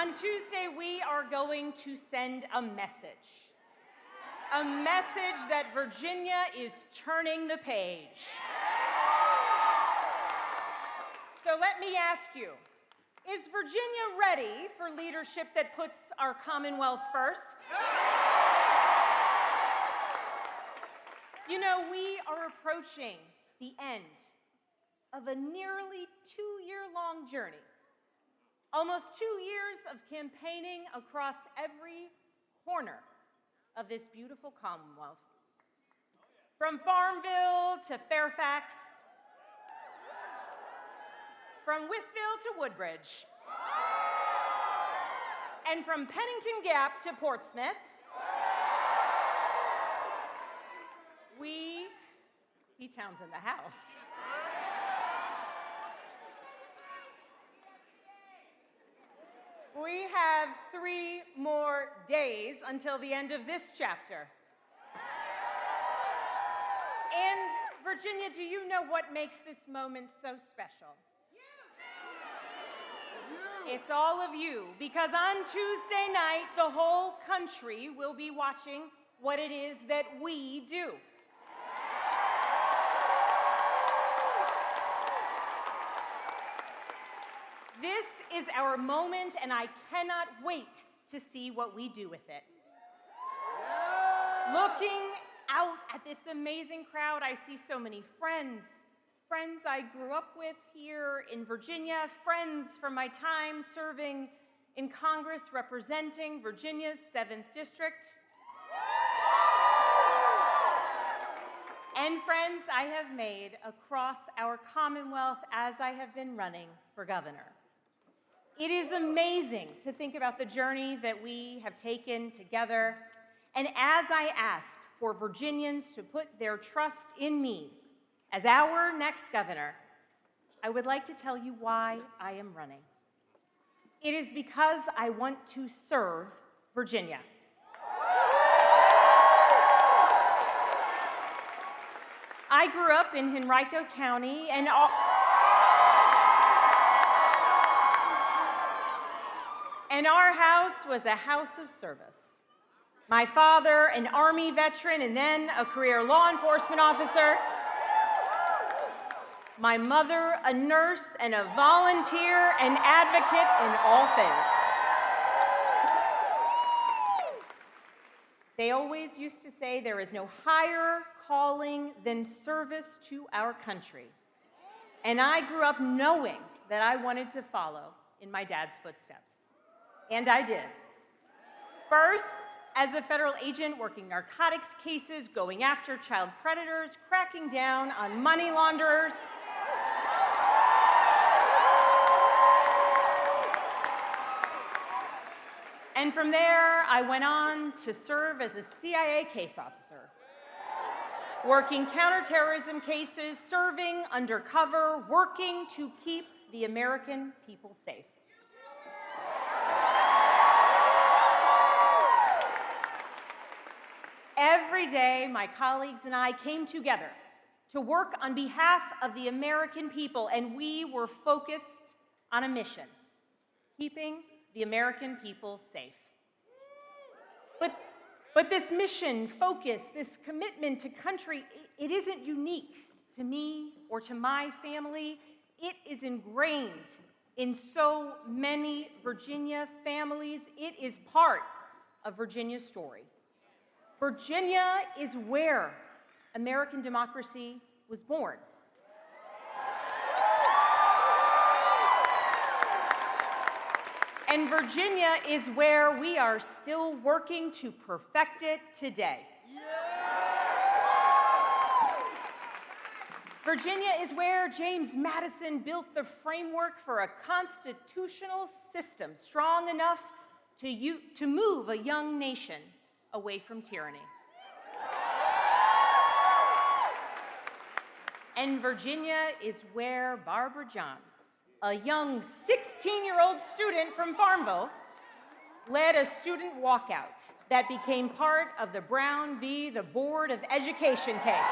On Tuesday, we are going to send a message that Virginia is turning the page. So let me ask you, is Virginia ready for leadership that puts our Commonwealth first? You know, we are approaching the end of a nearly 2-year-long journey. Almost 2 years of campaigning across every corner of this beautiful Commonwealth. From Farmville to Fairfax, from Wytheville to Woodbridge, and from Pennington Gap to Portsmouth, P-Town's in the house. We have 3 more days until the end of this chapter. And Virginia, do you know what makes this moment so special? It's all of you, because on Tuesday night, the whole country will be watching what it is that we do. This is our moment, and I cannot wait to see what we do with it. Looking out at this amazing crowd, I see so many friends I grew up with here in Virginia, friends from my time serving in Congress representing Virginia's 7th District, and friends I have made across our Commonwealth as I have been running for governor. It is amazing to think about the journey that we have taken together, and as I ask for Virginians to put their trust in me as our next governor, I would like to tell you why I am running. It is because I want to serve Virginia. I grew up in Henrico County, and our house was a house of service. My father, an Army veteran and then a career law enforcement officer. My mother, a nurse and a volunteer and advocate in all things. They always used to say there is no higher calling than service to our country. And I grew up knowing that I wanted to follow in my dad's footsteps. And I did. First, as a federal agent working narcotics cases, going after child predators, cracking down on money launderers. And from there, I went on to serve as a CIA case officer, working counterterrorism cases, serving undercover, working to keep the American people safe. Every day, my colleagues and I came together to work on behalf of the American people, and we were focused on a mission: keeping the American people safe. But this mission, focus, this commitment to country, it isn't unique to me or to my family. It is ingrained in so many Virginia families. It is part of Virginia's story. Virginia is where American democracy was born. And Virginia is where we are still working to perfect it today. Virginia is where James Madison built the framework for a constitutional system strong enough to move a young nation away from tyranny. And Virginia is where Barbara Johns, a young 16-year-old student from Farmville, led a student walkout that became part of the Brown v. the Board of Education case.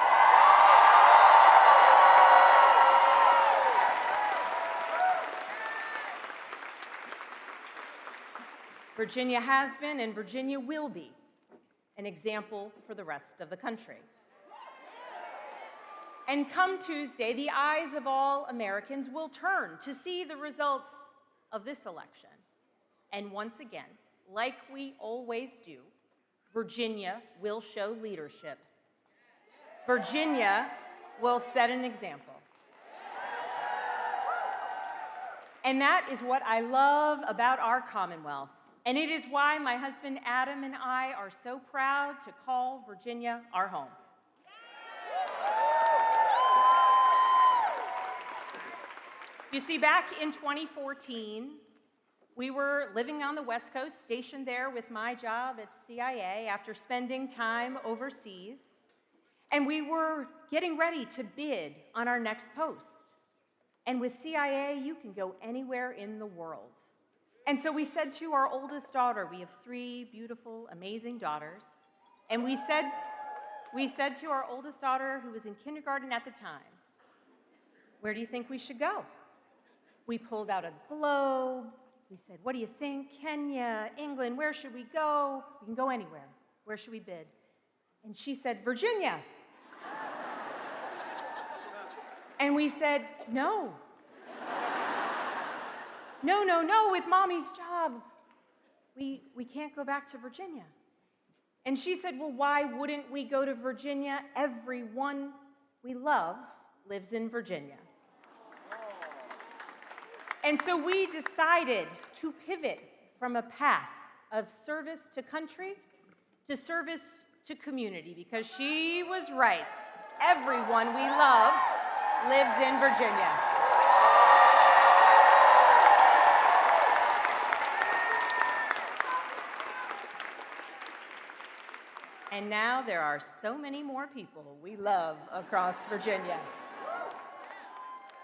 Virginia has been and Virginia will be an example for the rest of the country. And come Tuesday, the eyes of all Americans will turn to see the results of this election. And once again, like we always do, Virginia will show leadership. Virginia will set an example. And that is what I love about our Commonwealth. And it is why my husband Adam and I are so proud to call Virginia our home. You see, back in 2014, we were living on the West Coast, stationed there with my job at CIA after spending time overseas. And we were getting ready to bid on our next post. And with CIA, you can go anywhere in the world. And so we said to our oldest daughter, we have 3 beautiful, amazing daughters, and we said to our oldest daughter, who was in kindergarten at the time, where do you think we should go? We pulled out a globe. We said, what do you think? Kenya, England, where should we go? We can go anywhere. Where should we bid? And she said, Virginia. And we said, no. No, with Mommy's job, we can't go back to Virginia. And she said, well, why wouldn't we go to Virginia? Everyone we love lives in Virginia. And so we decided to pivot from a path of service to country to service to community, because she was right. Everyone we love lives in Virginia. And now there are so many more people we love across Virginia.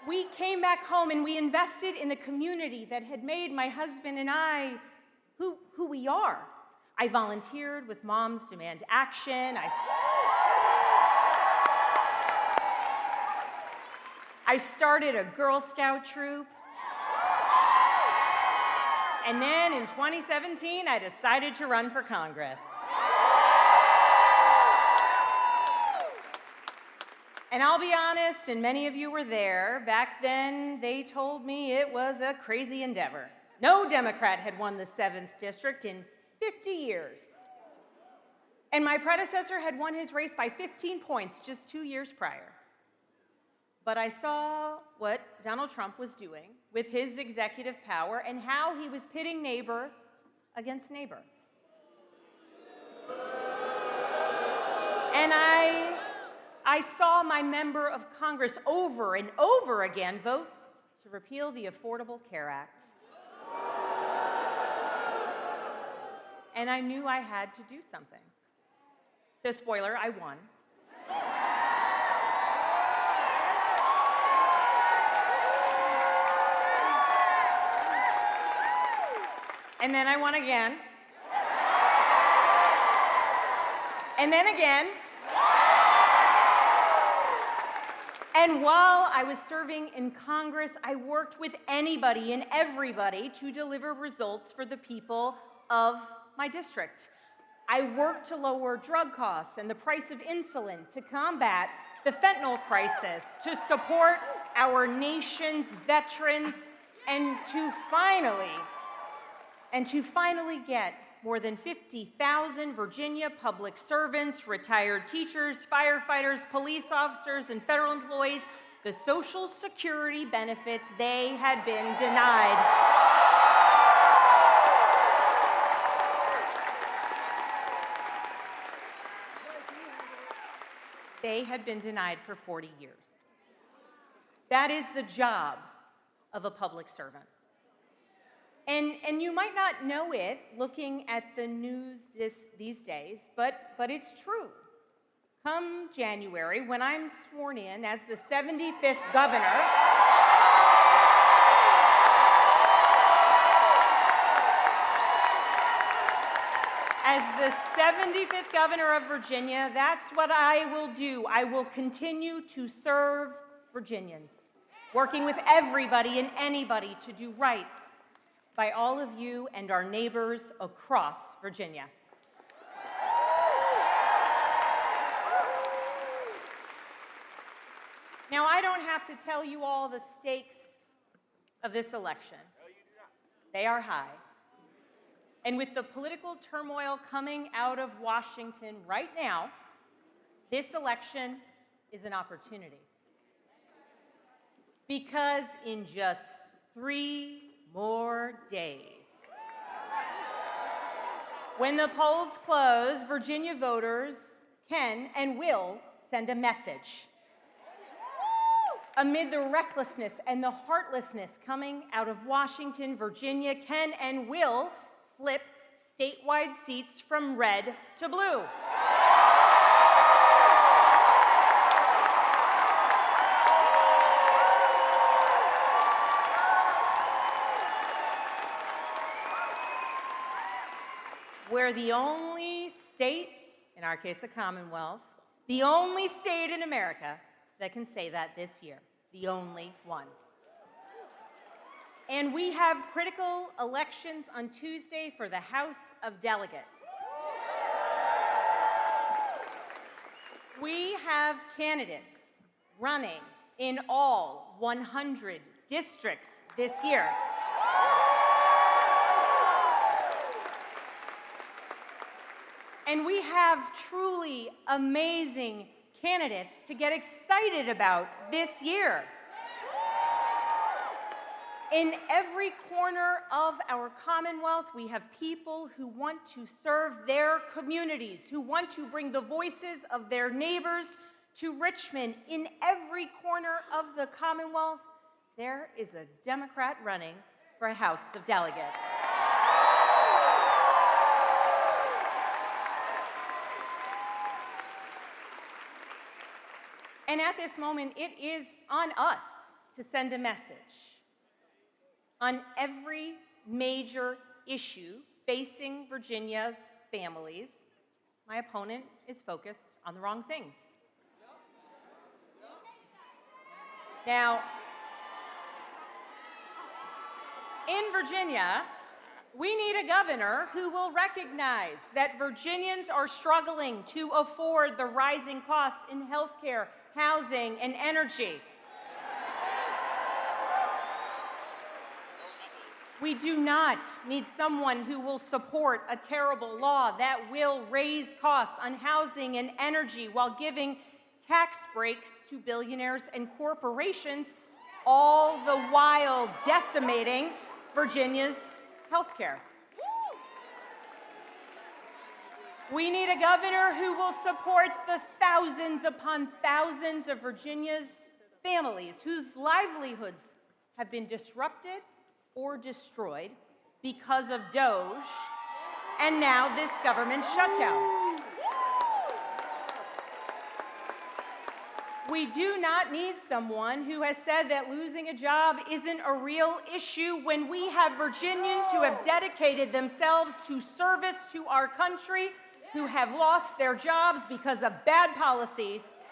We came back home and we invested in the community that had made my husband and I who we are. I volunteered with Moms Demand Action. I started a Girl Scout troop. And then in 2017, I decided to run for Congress. And I'll be honest, and many of you were there, back then they told me it was a crazy endeavor. No Democrat had won the 7th district in 50 years. And my predecessor had won his race by 15 points just 2 years prior. But I saw what Donald Trump was doing with his executive power and how he was pitting neighbor against neighbor. And I saw my member of Congress over and over again vote to repeal the Affordable Care Act. And I knew I had to do something. So spoiler, I won. And then I won again. And then again. And while I was serving in Congress, I worked with anybody and everybody to deliver results for the people of my district. I worked to lower drug costs and the price of insulin, to combat the fentanyl crisis, to support our nation's veterans, and to finally get more than 50,000 Virginia public servants, retired teachers, firefighters, police officers, and federal employees the Social Security benefits they had been denied. They had been denied for 40 years. That is the job of a public servant. And you might not know it looking at the news these days, but it's true. Come January, when I'm sworn in as the 75th governor, of Virginia, that's what I will do. I will continue to serve Virginians, working with everybody and anybody to do right by all of you and our neighbors across Virginia. Now, I don't have to tell you all the stakes of this election. They are high. And with the political turmoil coming out of Washington right now, this election is an opportunity. Because in just 3 more days, when the polls close, Virginia voters can and will send a message. Amid the recklessness and the heartlessness coming out of Washington, Virginia can and will flip statewide seats from red to blue. We're the only state, in our case a Commonwealth, the only state in America that can say that this year, the only one. And we have critical elections on Tuesday for the House of Delegates. We have candidates running in all 100 districts this year. And we have truly amazing candidates to get excited about this year. In every corner of our Commonwealth, we have people who want to serve their communities, who want to bring the voices of their neighbors to Richmond. In every corner of the Commonwealth, there is a Democrat running for a House of Delegates. And at this moment, it is on us to send a message. On every major issue facing Virginia's families, my opponent is focused on the wrong things. Now, in Virginia, we need a governor who will recognize that Virginians are struggling to afford the rising costs in healthcare, housing, and energy. We do not need someone who will support a terrible law that will raise costs on housing and energy while giving tax breaks to billionaires and corporations, all the while decimating Virginia's healthcare. We need a governor who will support the thousands upon thousands of Virginia's families whose livelihoods have been disrupted or destroyed because of DOGE and now this government shutdown. We do not need someone who has said that losing a job isn't a real issue when we have Virginians who have dedicated themselves to service to our country, who have lost their jobs because of bad policies.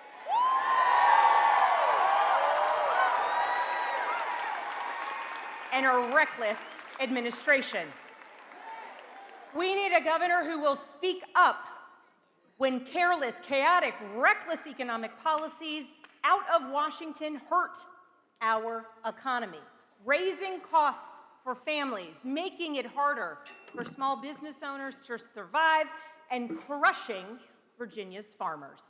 And a reckless administration. We need a governor who will speak up when careless, chaotic, reckless economic policies out of Washington hurt our economy, raising costs for families, making it harder for small business owners to survive, and crushing Virginia's farmers.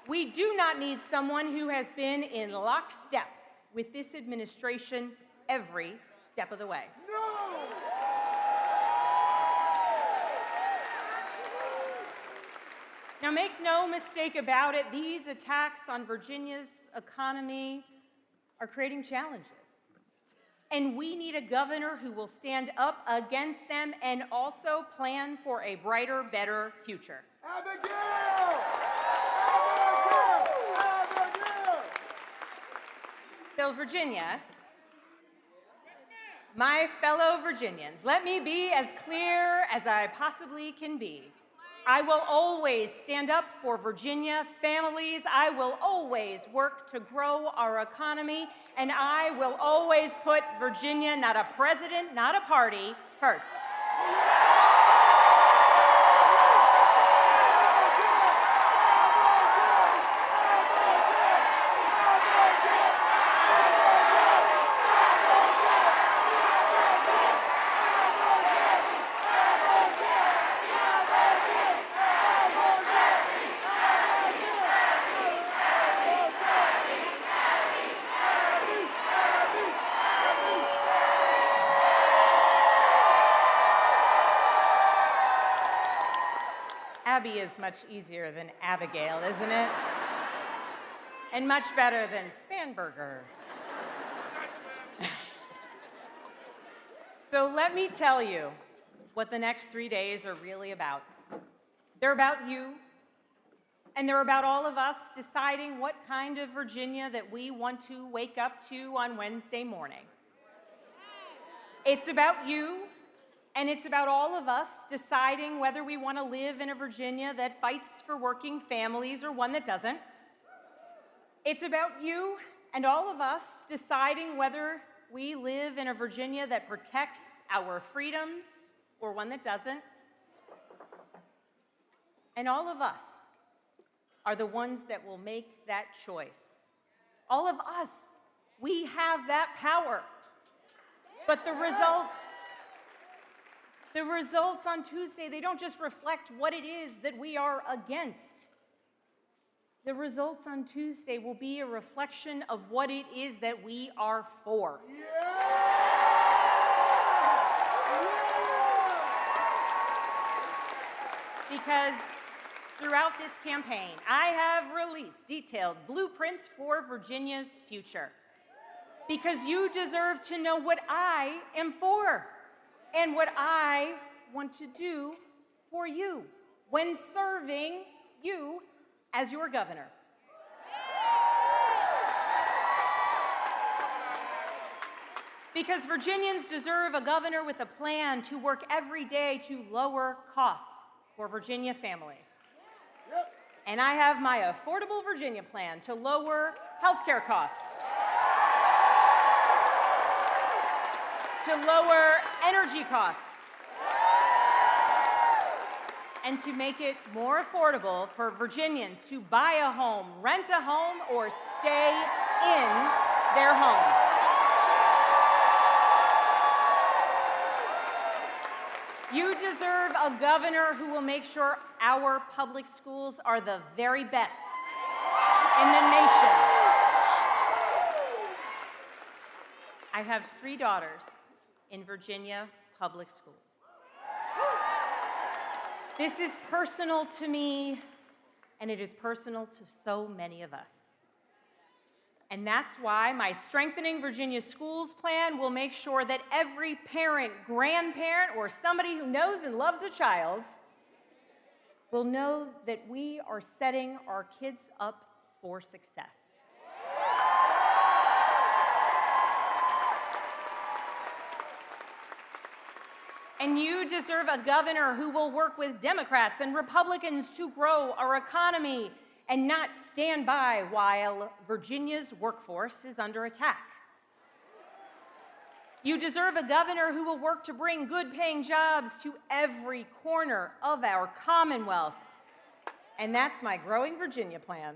We do not need someone who has been in lockstep with this administration every step of the way. No! Now, make no mistake about it, these attacks on Virginia's economy are creating challenges. And we need a governor who will stand up against them and also plan for a brighter, better future. Abigail! Abigail! Abigail! So, Virginia, my fellow Virginians, let me be as clear as I possibly can be. I will always stand up for Virginia families. I will always work to grow our economy. And I will always put Virginia, not a president, not a party, first. Abby is much easier than Abigail, isn't it? And much better than Spanberger. So let me tell you what the next 3 days are really about. They're about you, and they're about all of us deciding what kind of Virginia that we want to wake up to on Wednesday morning. It's about you. And it's about all of us deciding whether we want to live in a Virginia that fights for working families or one that doesn't. It's about you and all of us deciding whether we live in a Virginia that protects our freedoms or one that doesn't. And all of us are the ones that will make that choice. All of us, we have that power. But the results on Tuesday, they don't just reflect what it is that we are against. The results on Tuesday will be a reflection of what it is that we are for. Because throughout this campaign, I have released detailed blueprints for Virginia's future. Because you deserve to know what I am for. And what I want to do for you when serving you as your governor. Because Virginians deserve a governor with a plan to work every day to lower costs for Virginia families. And I have my Affordable Virginia plan to lower healthcare costs, to lower energy costs, and to make it more affordable for Virginians to buy a home, rent a home, or stay in their home. You deserve a governor who will make sure our public schools are the very best in the nation. I have 3 daughters in Virginia public schools. This is personal to me, and it is personal to so many of us. And that's why my Strengthening Virginia Schools plan will make sure that every parent, grandparent, or somebody who knows and loves a child will know that we are setting our kids up for success. And you deserve a governor who will work with Democrats and Republicans to grow our economy and not stand by while Virginia's workforce is under attack. You deserve a governor who will work to bring good-paying jobs to every corner of our Commonwealth. And that's my Growing Virginia plan.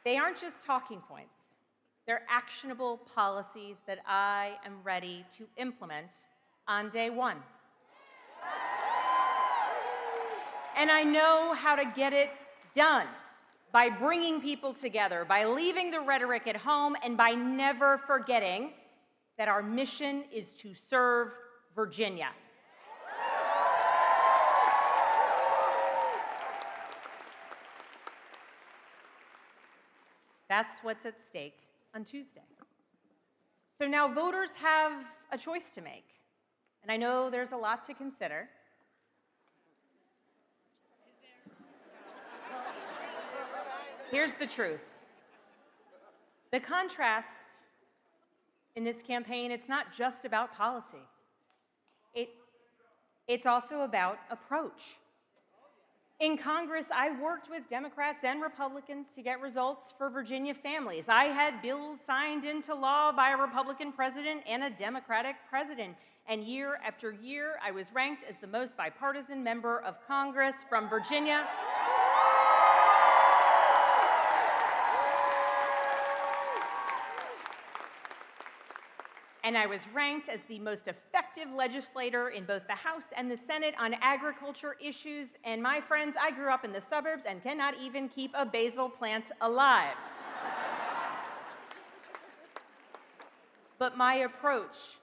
They aren't just talking points. They're actionable policies that I am ready to implement on day one. And I know how to get it done by bringing people together, by leaving the rhetoric at home, and by never forgetting that our mission is to serve Virginia. That's what's at stake on Tuesday. So now voters have a choice to make, and I know there's a lot to consider. Here's the truth. The contrast in this campaign, it's not just about policy. It's also about approach. In Congress, I worked with Democrats and Republicans to get results for Virginia families. I had bills signed into law by a Republican president and a Democratic president. And year after year, I was ranked as the most bipartisan member of Congress from Virginia. And I was ranked as the most effective legislator in both the House and the Senate on agriculture issues. And my friends, I grew up in the suburbs and cannot even keep a basil plant alive. But my approach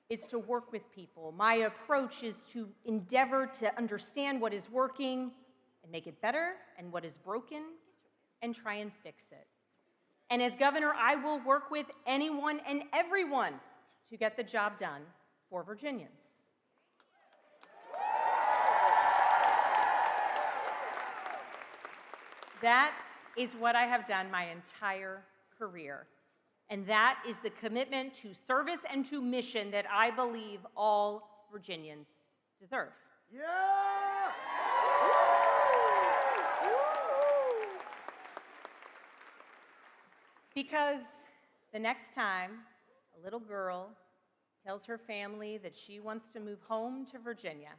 is to work with people. My approach is to endeavor to understand what is working and make it better, and what is broken and try and fix it. And as governor, I will work with anyone and everyone to get the job done for Virginians. That is what I have done my entire career. And that is the commitment to service and to mission that I believe all Virginians deserve. Yeah! Because the next time a little girl tells her family that she wants to move home to Virginia,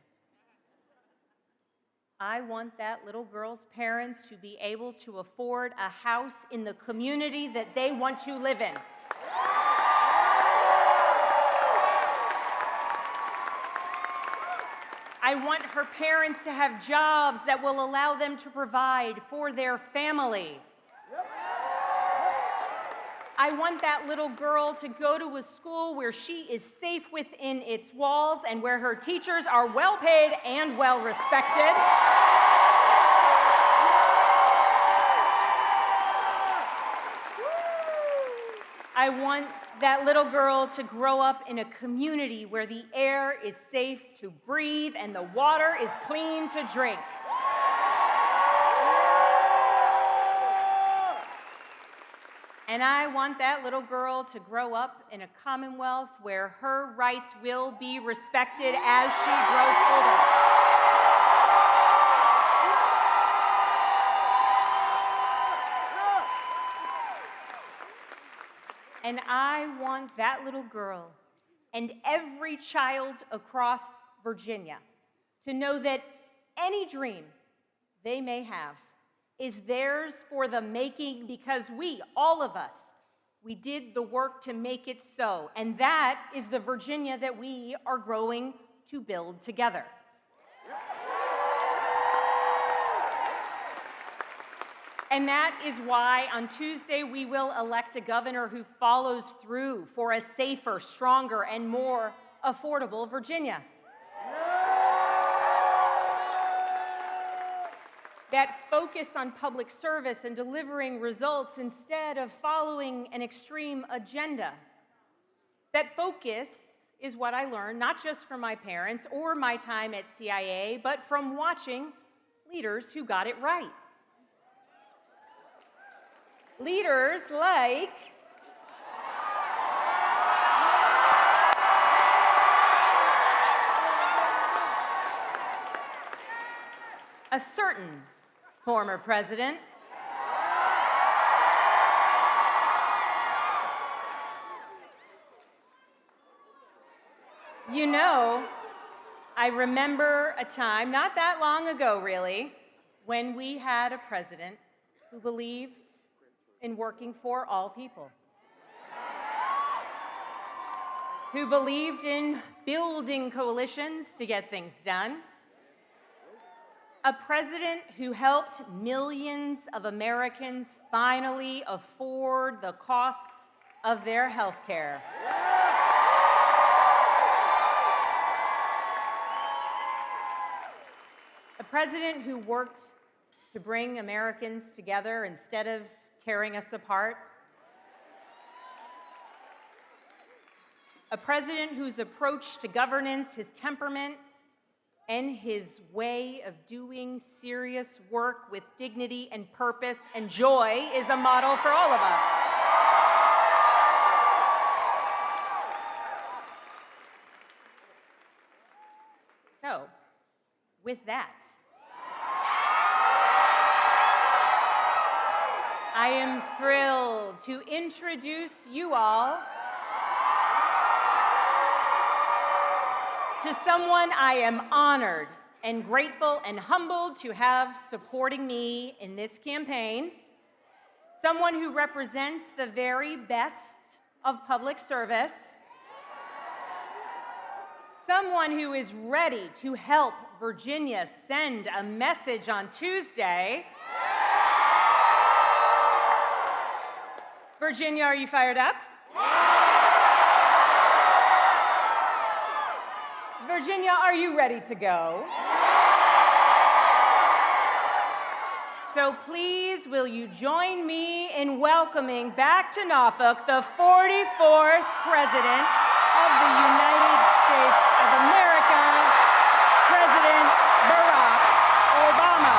I want that little girl's parents to be able to afford a house in the community that they want to live in. I want her parents to have jobs that will allow them to provide for their family. I want that little girl to go to a school where she is safe within its walls and where her teachers are well paid and well respected. I want that little girl to grow up in a community where the air is safe to breathe and the water is clean to drink. And I want that little girl to grow up in a commonwealth where her rights will be respected as she grows older. And I want that little girl and every child across Virginia to know that any dream they may have is theirs for the making, because we, all of us, we did the work to make it so. And that is the Virginia that we are growing to build together. And that is why on Tuesday we will elect a governor who follows through for a safer, stronger, and more affordable Virginia. That focus on public service and delivering results instead of following an extreme agenda. That focus is what I learned, not just from my parents or my time at CIA, but from watching leaders who got it right. Leaders like a certain former president, you know, I remember a time, not that long ago really, when we had a president who believed in working for all people, who believed in building coalitions to get things done, a president who helped millions of Americans finally afford the cost of their health care. A president who worked to bring Americans together instead of tearing us apart. A president whose approach to governance, his temperament, and his way of doing serious work with dignity and purpose and joy is a model for all of us. with that, I am thrilled to introduce you all to someone I am honored and grateful and humbled to have supporting me in this campaign, someone who represents the very best of public service, someone who is ready to help Virginia send a message on Tuesday. Virginia, are you fired up? Virginia, are you ready to go? So please, will you join me in welcoming back to Norfolk the 44th President of the United States of America, President Barack Obama.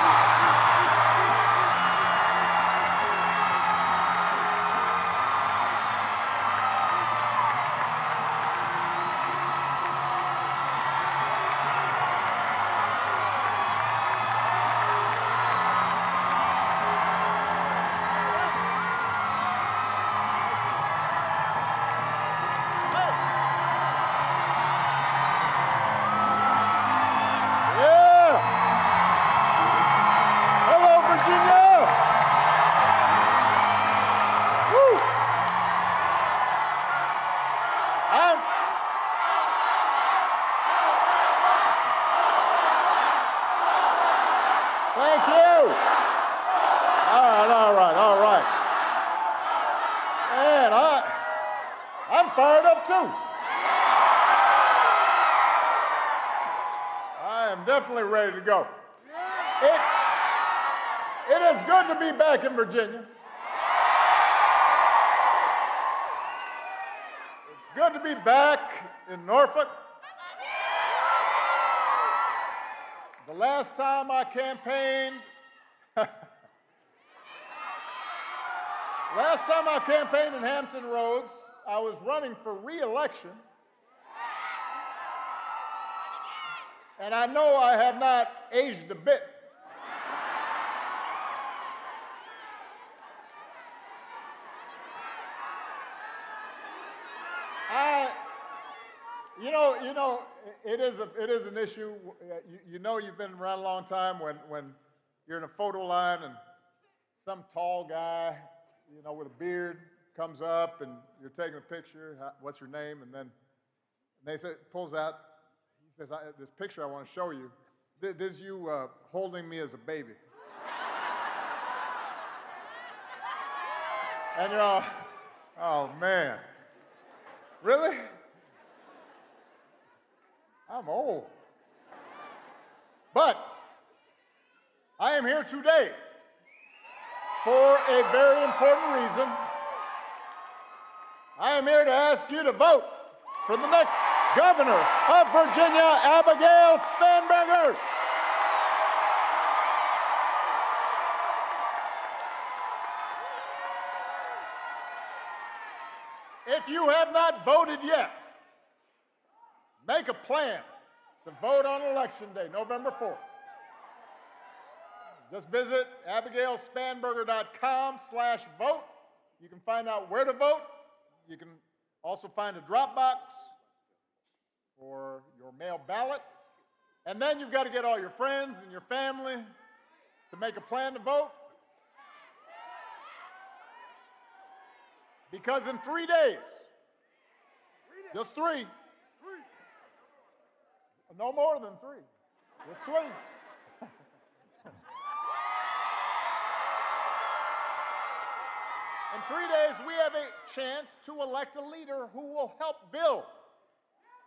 Thank you. All right. Man, I'm fired up too. I am definitely ready to go. It is good to be back in Virginia. It's good to be back in Norfolk. The last time I campaigned, in Hampton Roads, I was running for re-election. And I know I have not aged a bit. It is an issue. You know you've been around a long time when you're in a photo line and some tall guy, with a beard comes up and you're taking a picture. What's your name? And then pulls out. He says, "This picture I want to show you. This is you holding me as a baby." And you're all, "Oh man, really? I'm old." But I am here today for a very important reason. I am here to ask you to vote for the next governor of Virginia, Abigail Spanberger. If you have not voted yet, make a plan to vote on Election Day, November 4th. Just visit abigailspanberger.com/vote. You can find out where to vote. You can also find a drop box for your mail ballot. And then you've got to get all your friends and your family to make a plan to vote. Because in 3 days, just 3, no more than 3, just 3. In 3 days, we have a chance to elect a leader who will help build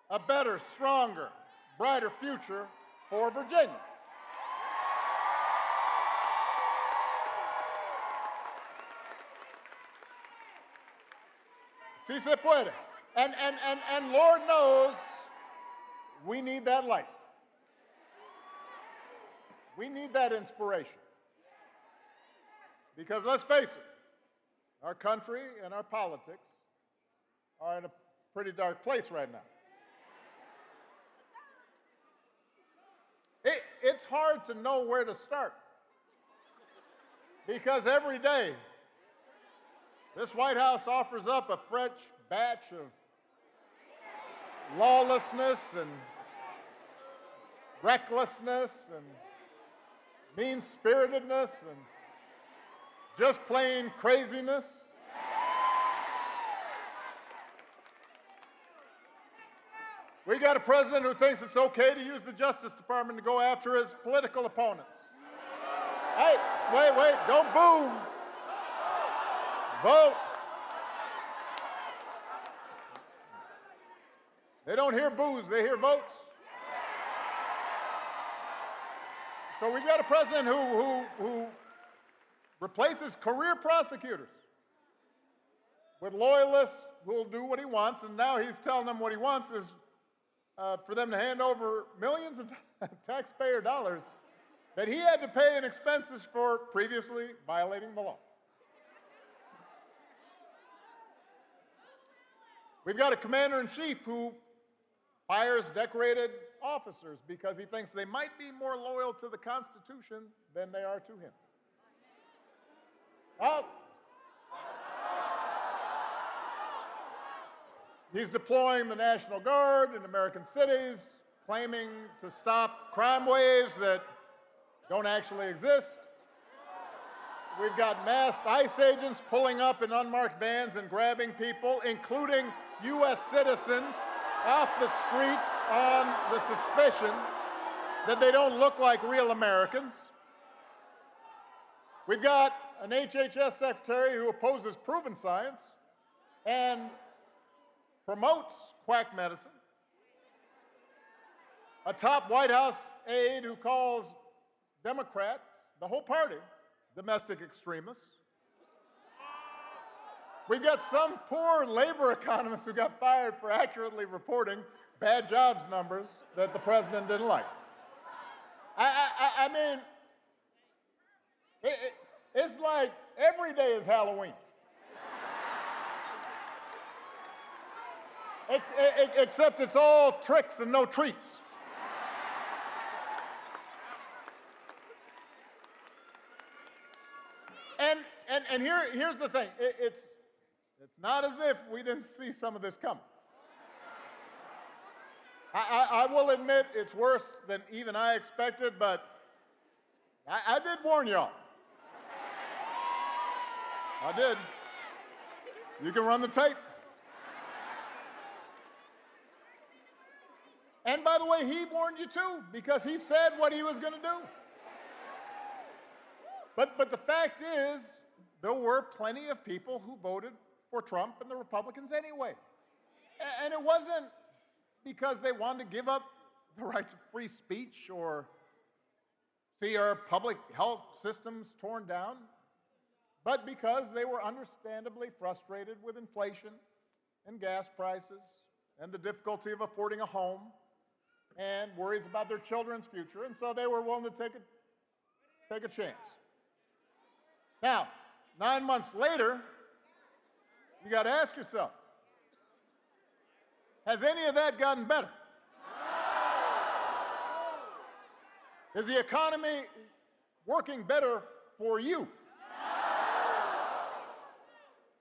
a better, stronger, brighter future for Virginia. Si se puede. And Lord knows we need that light. We need that inspiration. Because let's face it, our country and our politics are in a pretty dark place right now. it's hard to know where to start. Because every day, this White House offers up a fresh batch of lawlessness and recklessness and mean-spiritedness and just plain craziness. We got a president who thinks it's okay to use the Justice Department to go after his political opponents. Hey, wait, don't boo. Vote. They don't hear boos, they hear votes. So we've got a president who replaces career prosecutors with loyalists who will do what he wants, and now he's telling them what he wants is for them to hand over millions of taxpayer dollars that he had to pay in expenses for previously violating the law. We've got a commander-in-chief who fires decorated officers because he thinks they might be more loyal to the Constitution than they are to him. He's deploying the National Guard in American cities, claiming to stop crime waves that don't actually exist. We've got masked ICE agents pulling up in unmarked vans and grabbing people, including U.S. citizens, off the streets on the suspicion that they don't look like real Americans. We've got an HHS secretary who opposes proven science and promotes quack medicine. A top White House aide who calls Democrats, the whole party, domestic extremists. We've got some poor labor economist who got fired for accurately reporting bad jobs numbers that the president didn't like. I mean, it's like every day is Halloween. Except it's all tricks and no treats. And here's the thing. It's not as if we didn't see some of this coming. I will admit it's worse than even I expected, but I did warn y'all. I did. You can run the tape. And by the way, he warned you too, because he said what he was going to do. But the fact is, there were plenty of people who voted for Trump and the Republicans anyway. And it wasn't because they wanted to give up the right to free speech or see our public health systems torn down, but because they were understandably frustrated with inflation and gas prices and the difficulty of affording a home and worries about their children's future, and so they were willing to take a chance. Now, 9 months later, you got to ask yourself, has any of that gotten better? Is the economy working better for you?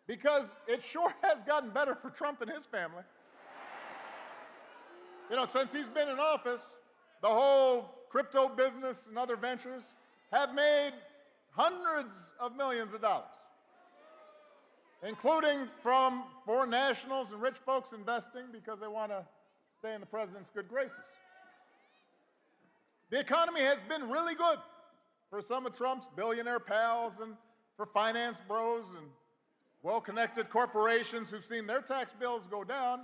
Because it sure has gotten better for Trump and his family. You know, since he's been in office, the whole crypto business and other ventures have made hundreds of millions of dollars, including from foreign nationals and rich folks investing because they want to stay in the president's good graces. The economy has been really good for some of Trump's billionaire pals and for finance bros and well-connected corporations who've seen their tax bills go down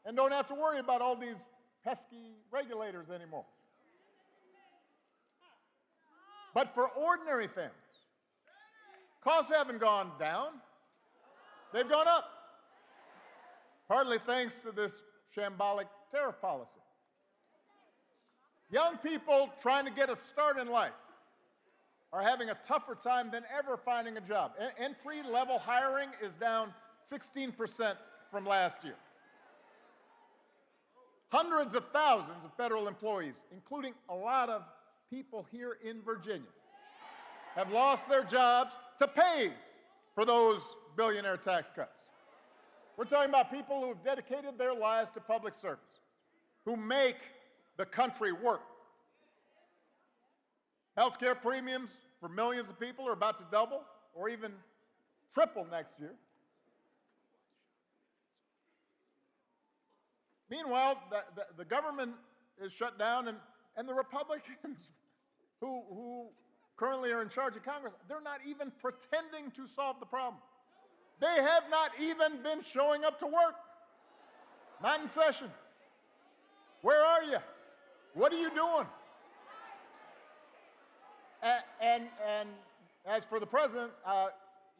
and don't have to worry about all these pesky regulators anymore. But for ordinary families, costs haven't gone down, they've gone up, partly thanks to this shambolic tariff policy. Young people trying to get a start in life are having a tougher time than ever finding a job. Entry-level hiring is down 16% from last year. Hundreds of thousands of federal employees, including a lot of people here in Virginia have lost their jobs to pay for those billionaire tax cuts. We're talking about people who have dedicated their lives to public service, who make the country work. Healthcare premiums for millions of people are about to double or even triple next year. Meanwhile, the government is shut down, and the Republicans who currently are in charge of Congress, they're not even pretending to solve the problem. They have not even been showing up to work. Not in session. Where are you? What are you doing? And as for the president,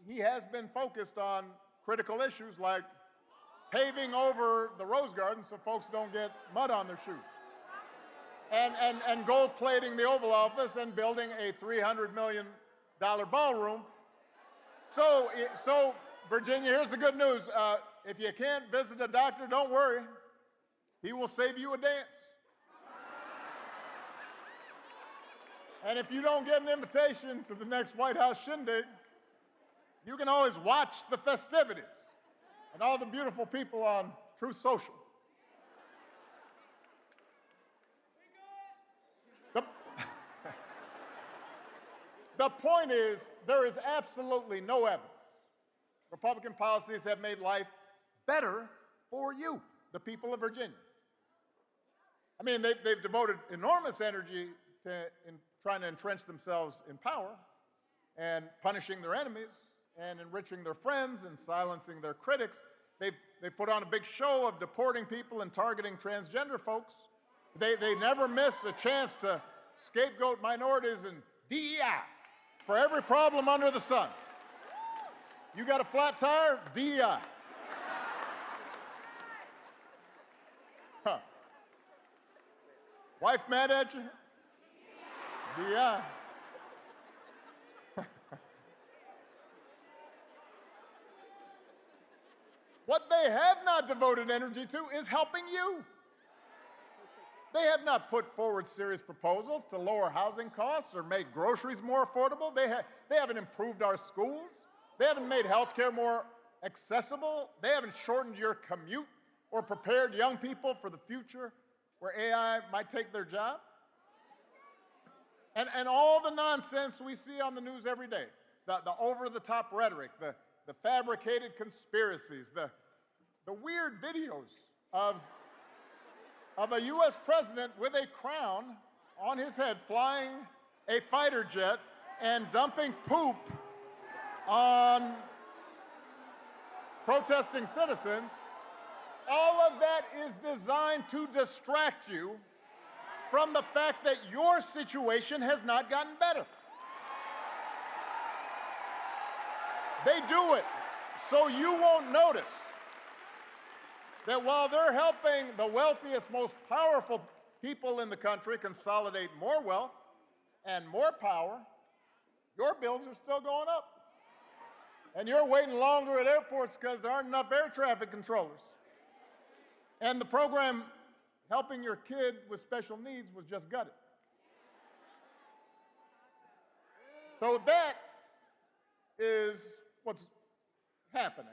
he has been focused on critical issues like paving over the Rose Garden so folks don't get mud on their shoes, and gold plating the Oval Office and building a $300 million ballroom. So Virginia, here's the good news. If you can't visit a doctor, don't worry. He will save you a dance. And if you don't get an invitation to the next White House shindig, you can always watch the festivities and all the beautiful people on Truth Social. The point is, there is absolutely no evidence Republican policies have made life better for you, the people of Virginia. I mean, they've devoted enormous energy to trying to entrench themselves in power and punishing their enemies and enriching their friends and silencing their critics. They put on a big show of deporting people and targeting transgender folks. They never miss a chance to scapegoat minorities and DEI for every problem under the sun. You got a flat tire? DEI. Huh. Wife mad at you? DEI. What they have not devoted energy to is helping you. They have not put forward serious proposals to lower housing costs or make groceries more affordable. They haven't improved our schools. They haven't made health care more accessible. They haven't shortened your commute or prepared young people for the future where AI might take their job. And all the nonsense we see on the news every day, the over-the-top rhetoric, the fabricated conspiracies, the weird videos of a U.S. president with a crown on his head flying a fighter jet and dumping poop on protesting citizens, all of that is designed to distract you from the fact that your situation has not gotten better. They do it so you won't notice that while they're helping the wealthiest, most powerful people in the country consolidate more wealth and more power, your bills are still going up. And you're waiting longer at airports because there aren't enough air traffic controllers. And the program helping your kid with special needs was just gutted. So that is what's happening.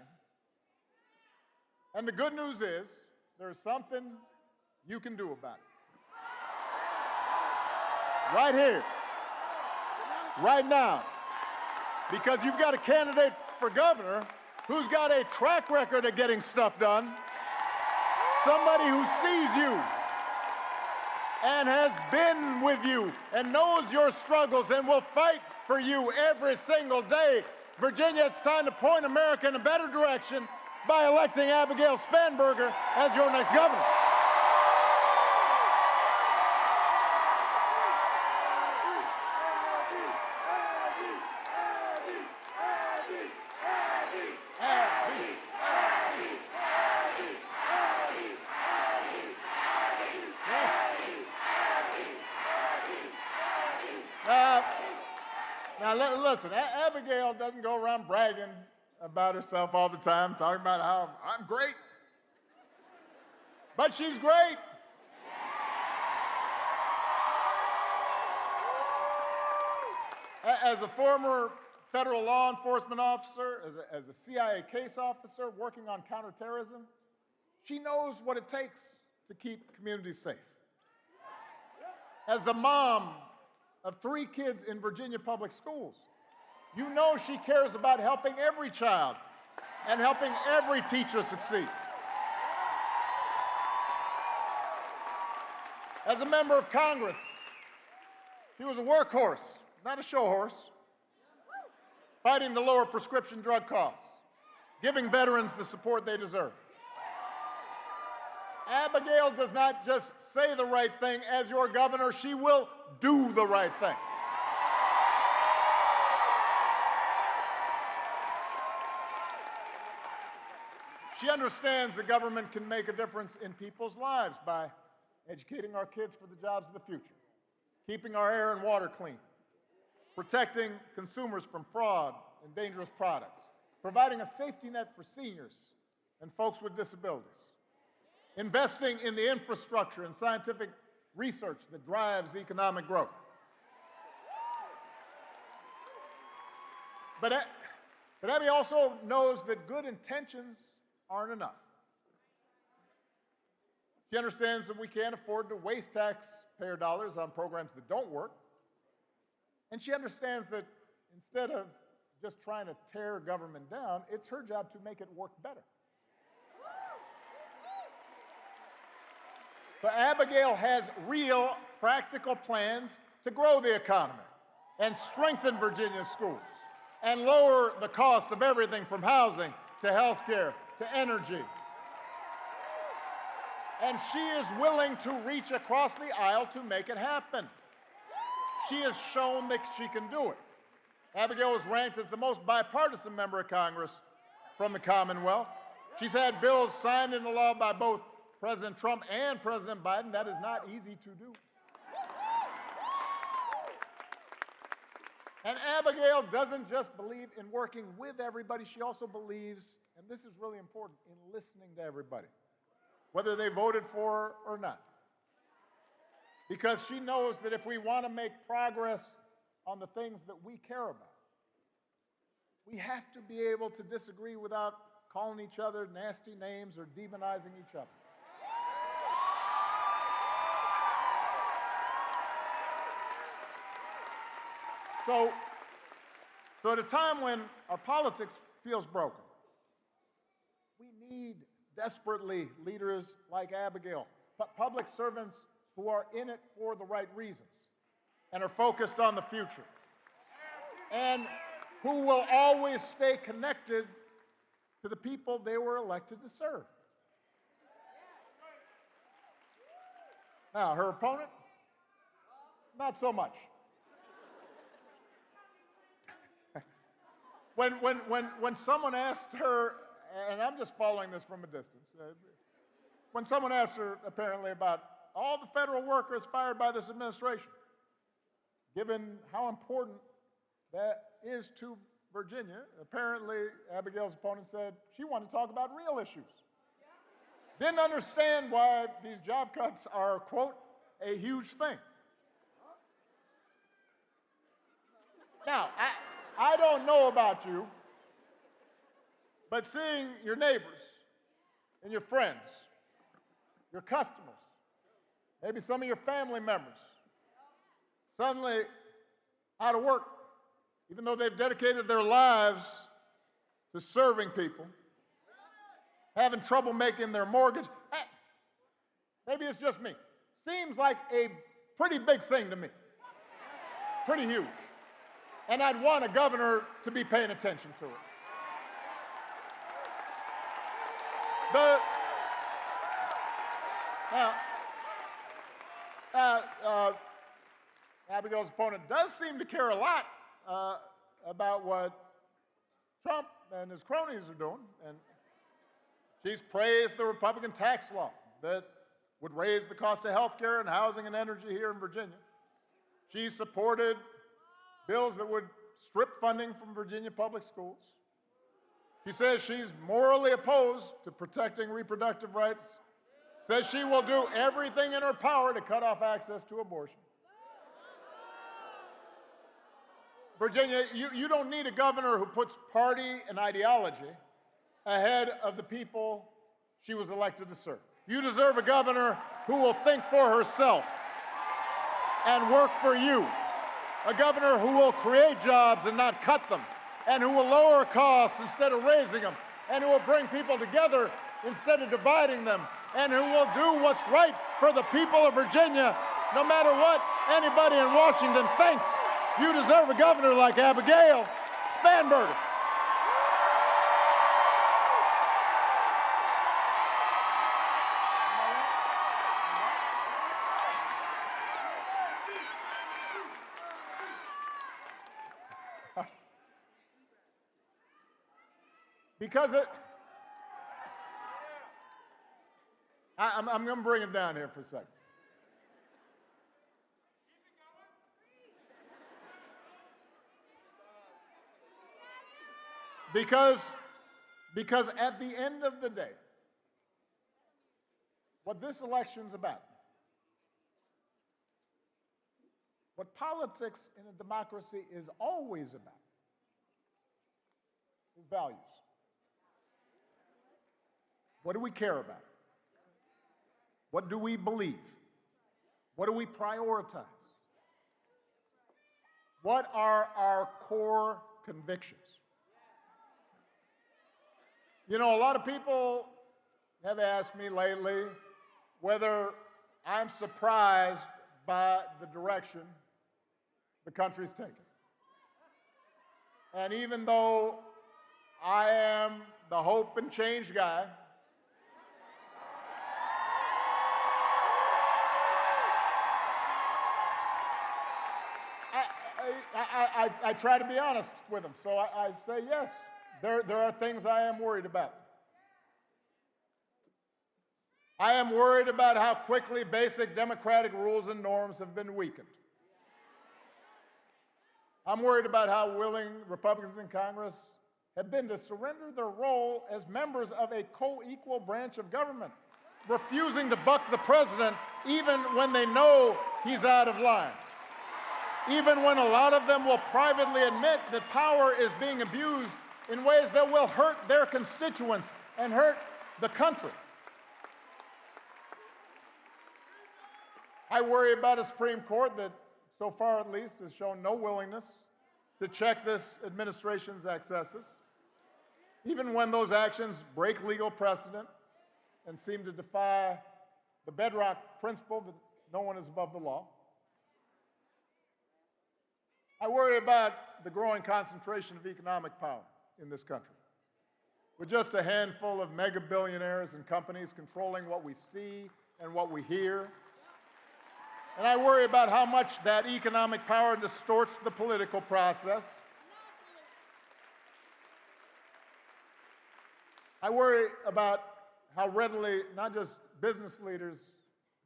And the good news is there's something you can do about it. Right here, right now. Because you've got a candidate for governor who's got a track record of getting stuff done. Somebody who sees you and has been with you and knows your struggles and will fight for you every single day. Virginia, it's time to point America in a better direction by electing Abigail Spanberger as your next governor. Now, listen, Abigail doesn't go around bragging about herself all the time, talking about how I'm great. But she's great. As a former federal law enforcement officer, as a CIA case officer working on counterterrorism, she knows what it takes to keep communities safe. As the mom of 3 kids in Virginia public schools, you know she cares about helping every child and helping every teacher succeed. As a member of Congress, she was a workhorse, not a show horse, fighting to lower prescription drug costs, giving veterans the support they deserve. Abigail does not just say the right thing. As your governor, she will do the right thing. She understands the government can make a difference in people's lives by educating our kids for the jobs of the future, keeping our air and water clean, protecting consumers from fraud and dangerous products, providing a safety net for seniors and folks with disabilities, investing in the infrastructure and scientific research that drives economic growth. But Abby also knows that good intentions aren't enough. She understands that we can't afford to waste taxpayer dollars on programs that don't work. And she understands that instead of just trying to tear government down, it's her job to make it work better. So Abigail has real, practical plans to grow the economy and strengthen Virginia's schools and lower the cost of everything from housing to health care to energy. And she is willing to reach across the aisle to make it happen. She has shown that she can do it. Abigail is ranked as the most bipartisan member of Congress from the Commonwealth. She's had bills signed into law by both President Trump and President Biden. That is not easy to do. And Abigail doesn't just believe in working with everybody, she also believes, and this is really important, in listening to everybody, whether they voted for her or not. Because she knows that if we want to make progress on the things that we care about, we have to be able to disagree without calling each other nasty names or demonizing each other. So at a time when our politics feels broken, we need desperately leaders like Abigail, public servants who are in it for the right reasons and are focused on the future, and who will always stay connected to the people they were elected to serve. Now, her opponent, not so much. When someone asked her, and I'm just following this from a distance, when someone asked her apparently about all the federal workers fired by this administration, given how important that is to Virginia, apparently Abigail's opponent said she wanted to talk about real issues. Didn't understand why these job cuts are, quote, a huge thing. Now, I don't know about you, but seeing your neighbors and your friends, your customers, maybe some of your family members, suddenly out of work, even though they've dedicated their lives to serving people, having trouble making their mortgage, maybe it's just me. Seems like a pretty big thing to me, pretty huge. And I'd want a governor to be paying attention to it. Abigail's opponent does seem to care a lot about what Trump and his cronies are doing. And she's praised the Republican tax law that would raise the cost of health care and housing and energy here in Virginia. She supported bills that would strip funding from Virginia public schools. She says she's morally opposed to protecting reproductive rights, says she will do everything in her power to cut off access to abortion. Virginia, you don't need a governor who puts party and ideology ahead of the people she was elected to serve. You deserve a governor who will think for herself and work for you. A governor who will create jobs and not cut them, and who will lower costs instead of raising them, and who will bring people together instead of dividing them, and who will do what's right for the people of Virginia, no matter what anybody in Washington thinks. You deserve a governor like Abigail Spanberger. Because I'm going to bring it down here for a second. Because at the end of the day, what this election's about, what politics in a democracy is always about, is values. What do we care about? What do we believe? What do we prioritize? What are our core convictions? You know, a lot of people have asked me lately whether I'm surprised by the direction the country's taken. And even though I am the hope and change guy, I try to be honest with them. So I say, yes, there are things I am worried about. I am worried about how quickly basic democratic rules and norms have been weakened. I'm worried about how willing Republicans in Congress have been to surrender their role as members of a co-equal branch of government, refusing to buck the president even when they know he's out of line. Even when a lot of them will privately admit that power is being abused in ways that will hurt their constituents and hurt the country. I worry about a Supreme Court that, so far at least, has shown no willingness to check this administration's excesses, even when those actions break legal precedent and seem to defy the bedrock principle that no one is above the law. I worry about the growing concentration of economic power in this country, with just a handful of mega billionaires and companies controlling what we see and what we hear. And I worry about how much that economic power distorts the political process. I worry about how readily not just business leaders,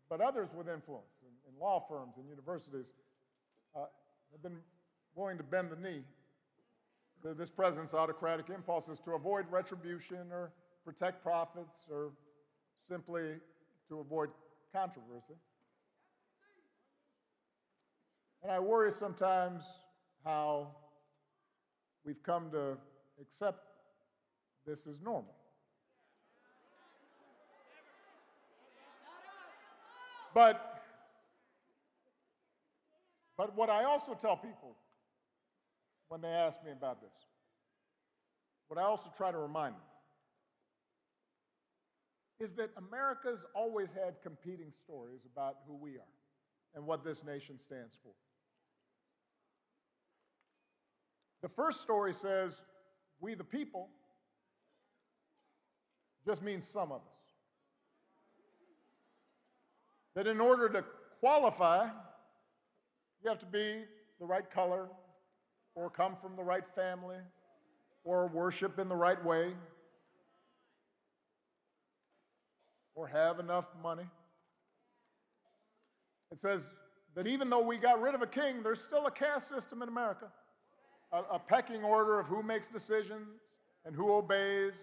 but others with influence in law firms and universities have been willing to bend the knee to this president's autocratic impulses to avoid retribution or protect profits or simply to avoid controversy. And I worry sometimes how we've come to accept this as normal. But what I also tell people when they ask me about this, what I also try to remind them, is that America's always had competing stories about who we are and what this nation stands for. The first story says, we the people, just means some of us. That in order to qualify, you have to be the right color, or come from the right family, or worship in the right way, or have enough money. It says that even though we got rid of a king, there's still a caste system in America, a pecking order of who makes decisions and who obeys,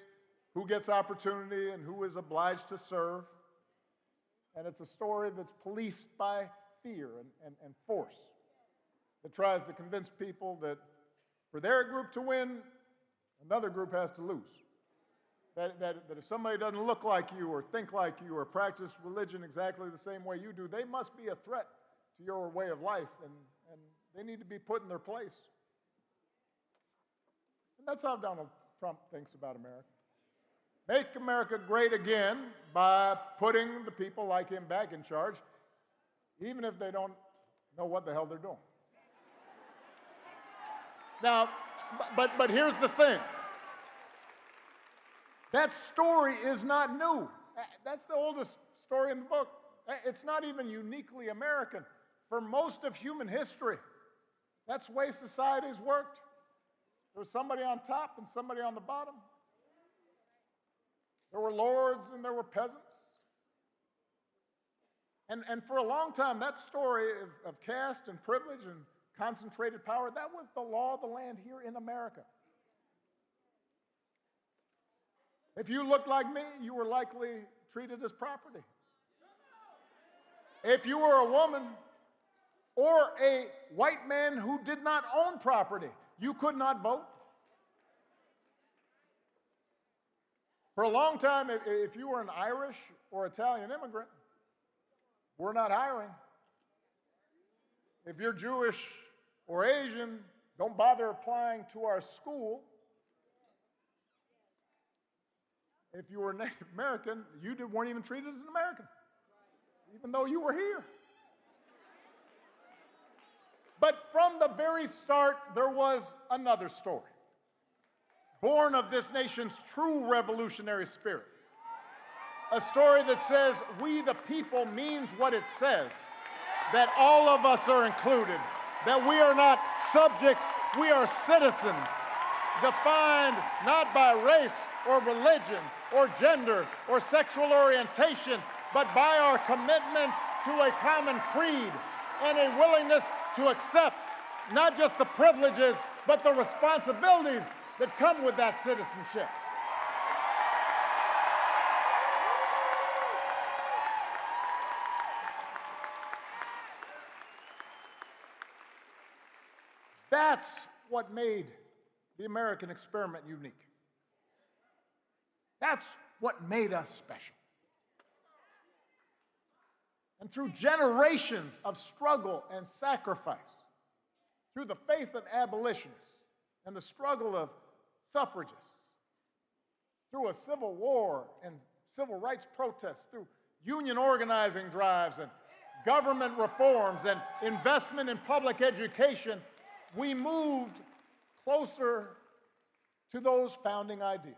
who gets opportunity and who is obliged to serve. And it's a story that's policed by fear and force, that tries to convince people that For their group to win, another group has to lose. That if somebody doesn't look like you or think like you or practice religion exactly the same way you do, they must be a threat to your way of life, and they need to be put in their place. And that's how Donald Trump thinks about America. Make America great again by putting the people like him back in charge, even if they don't know what the hell they're doing. Now, but here's the thing. That story is not new. That's the oldest story in the book. It's not even uniquely American. For most of human history, that's the way society's worked. There was somebody on top and somebody on the bottom. There were lords and there were peasants. And for a long time, that story of caste and privilege and concentrated power, that was the law of the land here in America. If you looked like me, you were likely treated as property. If you were a woman or a white man who did not own property, you could not vote. For a long time, if you were an Irish or Italian immigrant, we're not hiring. If you're Jewish or Asian, don't bother applying to our school. If you were Native American, you weren't even treated as an American, even though you were here. But from the very start, there was another story, born of this nation's true revolutionary spirit. A story that says we the people means what it says, that all of us are included, that we are not subjects, we are citizens, defined not by race or religion or gender or sexual orientation, but by our commitment to a common creed and a willingness to accept not just the privileges, but the responsibilities that come with that citizenship. That's what made the American experiment unique. That's what made us special. And through generations of struggle and sacrifice, through the faith of abolitionists and the struggle of suffragists, through a civil war and civil rights protests, through union organizing drives and government reforms and investment in public education, we moved closer to those founding ideas.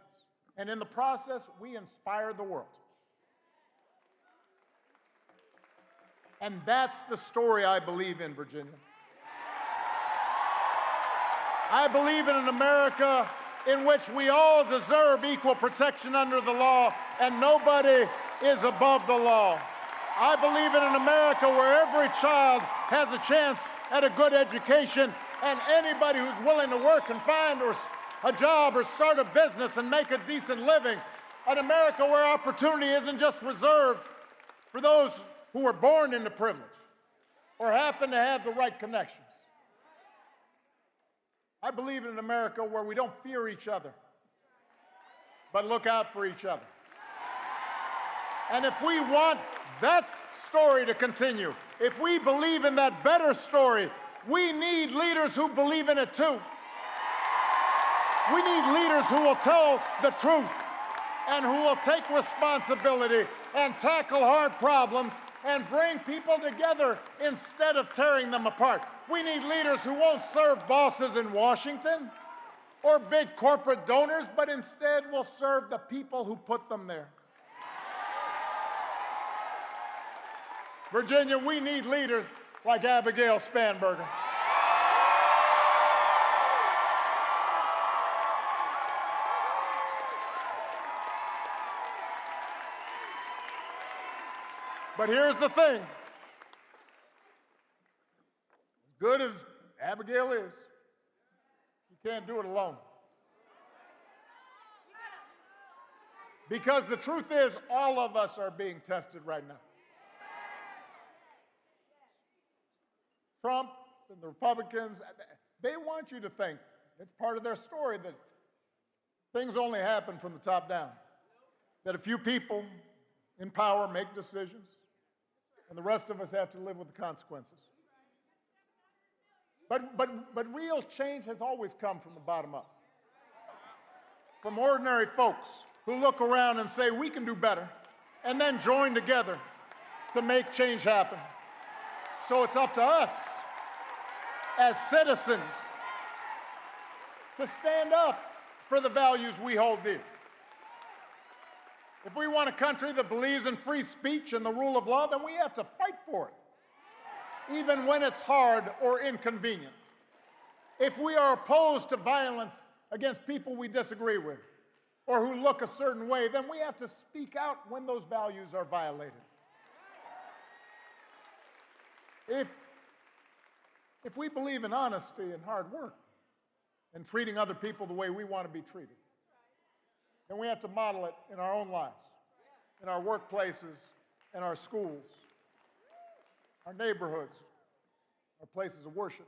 And in the process, we inspired the world. And that's the story I believe in, Virginia. I believe in an America in which we all deserve equal protection under the law and nobody is above the law. I believe in an America where every child has a chance at a good education and anybody who's willing to work and find a job or start a business and make a decent living. An America where opportunity isn't just reserved for those who were born into privilege or happen to have the right connections. I believe in an America where we don't fear each other, but look out for each other. And if we want that story to continue, if we believe in that better story, we need leaders who believe in it too. We need leaders who will tell the truth and who will take responsibility and tackle hard problems and bring people together instead of tearing them apart. We need leaders who won't serve bosses in Washington or big corporate donors, but instead will serve the people who put them there. Virginia, we need leaders like Abigail Spanberger. But here's the thing. As good as Abigail is, she can't do it alone. Because the truth is, all of us are being tested right now. Trump and the Republicans, they want you to think It's part of their story that things only happen from the top down, that a few people in power make decisions, and the rest of us have to live with the consequences. But real change has always come from the bottom up, from ordinary folks who look around and say, we can do better, and then join together to make change happen. So it's up to us as citizens to stand up for the values we hold dear. If we want a country that believes in free speech and the rule of law, then we have to fight for it, even when it's hard or inconvenient. If we are opposed to violence against people we disagree with or who look a certain way, then we have to speak out when those values are violated. If we believe in honesty and hard work and treating other people the way we want to be treated, then we have to model it in our own lives, in our workplaces, in our schools, our neighborhoods, our places of worship.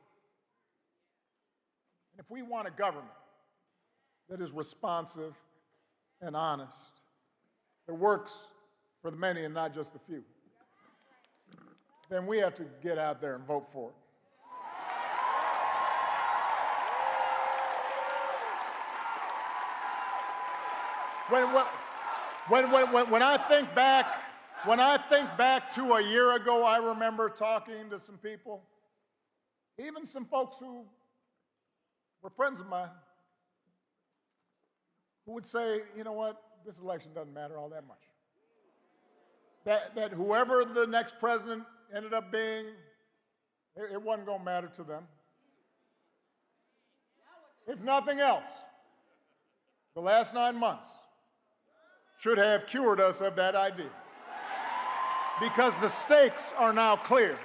And if we want a government that is responsive and honest, that works for the many and not just the few, then we have to get out there and vote for it. When I think back to a year ago, I remember talking to some people, even some folks who were friends of mine, who would say, you know what, this election doesn't matter all that much. That whoever the next president ended up being, it wasn't going to matter to them. If nothing else, the last 9 months should have cured us of that idea. Because the stakes are now clear.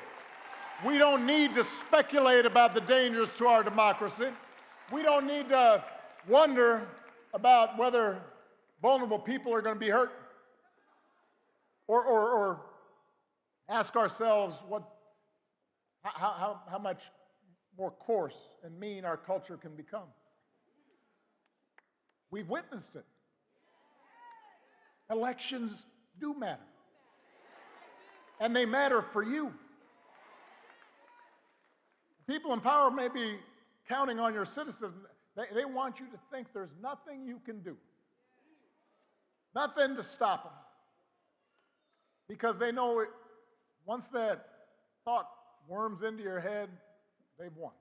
We don't need to speculate about the dangers to our democracy. We don't need to wonder about whether vulnerable people are going to be hurt. Or ask ourselves how much more coarse and mean our culture can become. We've witnessed it. Elections do matter. And they matter for you. People in power may be counting on your citizens. They want you to think there's nothing you can do. Nothing to stop them. Because they know once that thought worms into your head, they've won.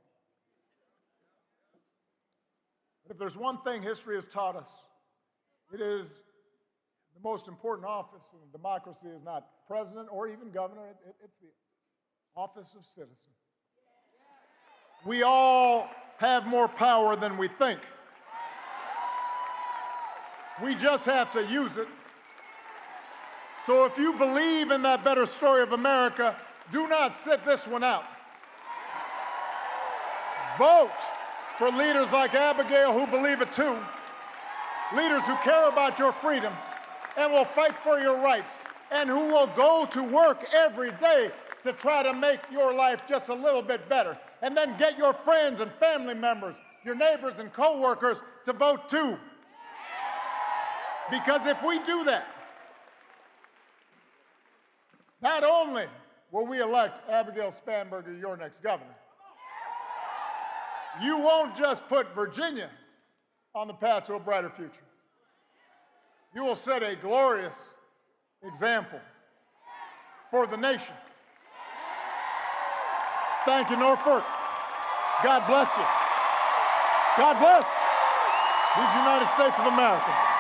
But if there's one thing history has taught us, it is the most important office in a democracy is not president or even governor, it's the office of citizen. We all have more power than we think. We just have to use it. So if you believe in that better story of America, do not sit this one out. Vote for leaders like Abigail who believe it too, leaders who care about your freedoms and will fight for your rights, and who will go to work every day to try to make your life just a little bit better. And then get your friends and family members, your neighbors and coworkers to vote too. Because if we do that, not only will we elect Abigail Spanberger, your next governor, you won't just put Virginia on the path to a brighter future. You will set a glorious example for the nation. Thank you, Norfolk. God bless you. God bless these United States of America.